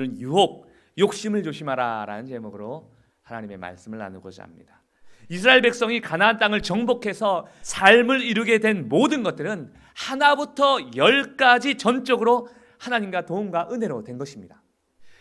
오늘은 유혹, 욕심을 조심하라 라는 제목으로 하나님의 말씀을 나누고자 합니다. 이스라엘 백성이 가나안 땅을 정복해서 삶을 이루게 된 모든 것들은 하나부터 10까지 전적으로 하나님과 도움과 은혜로 된 것입니다.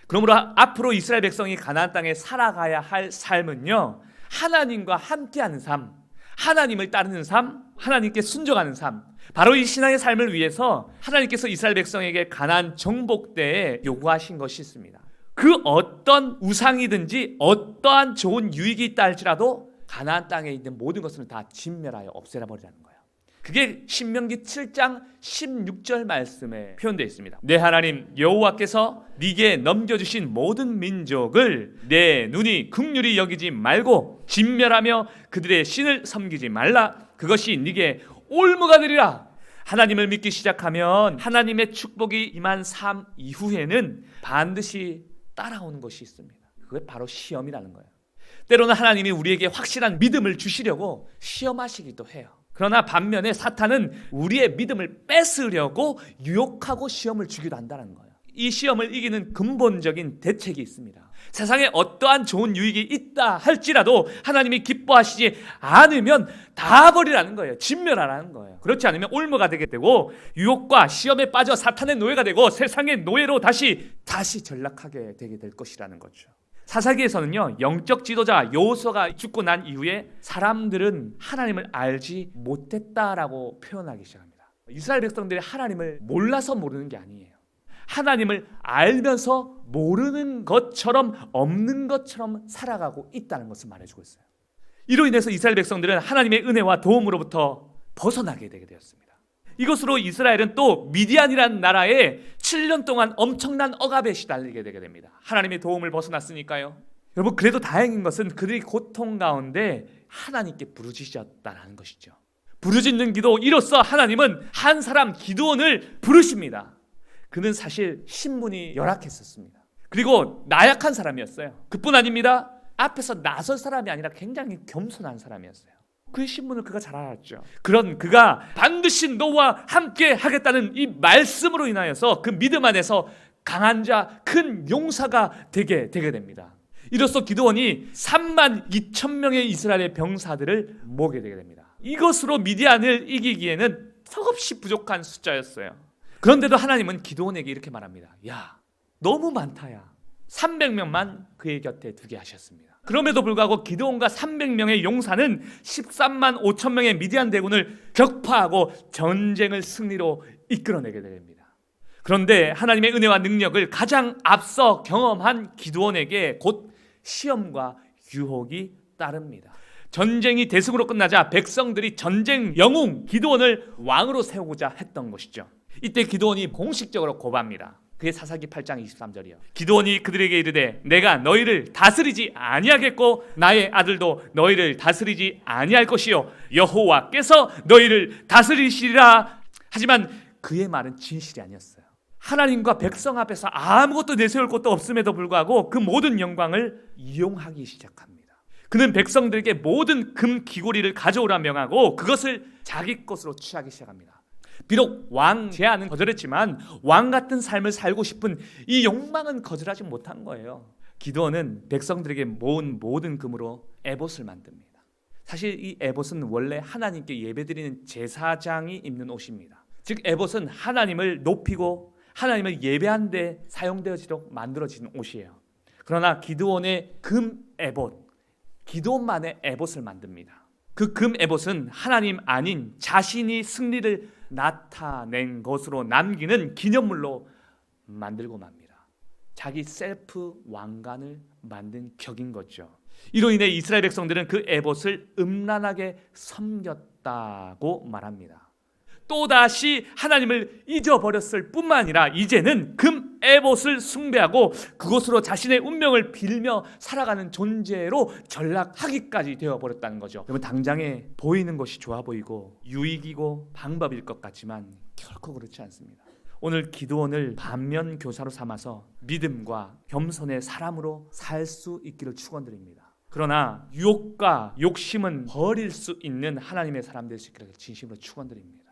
그러므로 앞으로 이스라엘 백성이 가나안 땅에 살아가야 할 삶은요, 하나님과 함께하는 삶, 하나님을 따르는 삶, 하나님께 순종하는 삶, 바로 이 신앙의 삶을 위해서 하나님께서 이스라엘 백성에게 가나안 정복 때에 요구하신 것이 있습니다. 그 어떤 우상이든지 어떠한 좋은 유익이 있다 할지라도 가나안 땅에 있는 모든 것을 다 진멸하여 없애라 버리라는 거예요. 그게 신명기 7장 16절 말씀에 표현되어 있습니다. 내 하나님 여호와께서 네게 넘겨주신 모든 민족을 내 눈이 긍휼히 여기지 말고 진멸하며 그들의 신을 섬기지 말라. 그것이 네게 올무가 되리라. 하나님을 믿기 시작하면 하나님의 축복이 임한 삶 이후에는 반드시 따라오는 것이 있습니다. 그게 바로 시험이라는 거예요. 때로는 하나님이 우리에게 확실한 믿음을 주시려고 시험하시기도 해요. 그러나 반면에 사탄은 우리의 믿음을 뺏으려고 유혹하고 시험을 주기도 한다는 거예요. 이 시험을 이기는 근본적인 대책이 있습니다. 세상에 어떠한 좋은 유익이 있다 할지라도 하나님이 기뻐하시지 않으면 다 버리라는 거예요. 진멸하라는 거예요. 그렇지 않으면 올무가 되게 되고 유혹과 시험에 빠져 사탄의 노예가 되고 세상의 노예로 다시 전락하게 되게 될 것이라는 거죠. 사사기에서는요, 영적 지도자 여호수아가 죽고 난 이후에 사람들은 하나님을 알지 못했다라고 표현하기 시작합니다. 이스라엘 백성들이 하나님을 몰라서 모르는 게 아니에요. 하나님을 알면서 모르는 것처럼 없는 것처럼 살아가고 있다는 것을 말해주고 있어요. 이로 인해서 이스라엘 백성들은 하나님의 은혜와 도움으로부터 벗어나게 되게 되었습니다. 이것으로 이스라엘은 또 미디안이라는 나라에 7년 동안 엄청난 억압에 시달리게 되게 됩니다. 하나님의 도움을 벗어났으니까요. 여러분, 그래도 다행인 것은 그들이 고통 가운데 하나님께 부르짖었다는 것이죠. 부르짖는 기도, 이로써 하나님은 한 사람 기드온을 부르십니다. 그는 사실 신분이 열악했었습니다. 그리고 나약한 사람이었어요. 그뿐 아닙니다. 앞에서 나설 사람이 아니라 굉장히 겸손한 사람이었어요. 그 신분을 그가 잘 알았죠. 그런 그가 반드시 너와 함께 하겠다는 이 말씀으로 인하여서 그 믿음 안에서 강한 자, 큰 용사가 되게 됩니다. 이로써 기드온이 32,000명의 이스라엘의 병사들을 모으게 되게 됩니다. 이것으로 미디안을 이기기에는 턱없이 부족한 숫자였어요. 그런데도 하나님은 기드온에게 이렇게 말합니다. 야, 너무 많다야. 300명만 그의 곁에 두게 하셨습니다. 그럼에도 불구하고 기드온과 300명의 용사는 13만 5천 명의 미디안 대군을 격파하고 전쟁을 승리로 이끌어내게 됩니다. 그런데 하나님의 은혜와 능력을 가장 앞서 경험한 기드온에게 곧 시험과 유혹이 따릅니다. 전쟁이 대승으로 끝나자 백성들이 전쟁 영웅 기드온을 왕으로 세우고자 했던 것이죠. 이때 기드온이 공식적으로 고발합니다. 그게 사사기 8장 23절이요. 기드온이 그들에게 이르되 내가 너희를 다스리지 아니하겠고 나의 아들도 너희를 다스리지 아니할 것이요 여호와께서 너희를 다스리시리라. 하지만 그의 말은 진실이 아니었어요. 하나님과 백성 앞에서 아무것도 내세울 것도 없음에도 불구하고 그 모든 영광을 이용하기 시작합니다. 그는 백성들에게 모든 금 귀고리를 가져오라 명하고 그것을 자기 것으로 취하기 시작합니다. 비록 왕 제안은 거절했지만 왕 같은 삶을 살고 싶은 이 욕망은 거절하지 못한 거예요. 기드온은 백성들에게 모은 모든 금으로 에봇을 만듭니다. 사실 이 에봇은 원래 하나님께 예배드리는 제사장이 입는 옷입니다. 즉 에봇은 하나님을 높이고 하나님을 예배하는 데 사용되어지도록 만들어진 옷이에요. 그러나 기드온의 금 에봇, 기드온만의 에봇을 만듭니다. 그 금 에봇은 하나님 아닌 자신이 승리를 나타낸 것으로 남기는 기념물로 만들고 맙니다. 자기 셀프 왕관을 만든 격인 거죠. 이로 인해 이스라엘 백성들은 그 에봇을 음란하게 섬겼다고 말합니다. 또다시 하나님을 잊어버렸을 뿐만 아니라 이제는 금 에봇을 숭배하고 그것으로 자신의 운명을 빌며 살아가는 존재로 전락하기까지 되어버렸다는 거죠. 여러분, 당장에 보이는 것이 좋아 보이고 유익이고 방법일 것 같지만 결코 그렇지 않습니다. 오늘 기드온을 반면 교사로 삼아서 믿음과 겸손의 사람으로 살 수 있기를 축원드립니다. 그러나 유혹과 욕심은 버릴 수 있는 하나님의 사람 될 수 있기를 진심으로 축원드립니다.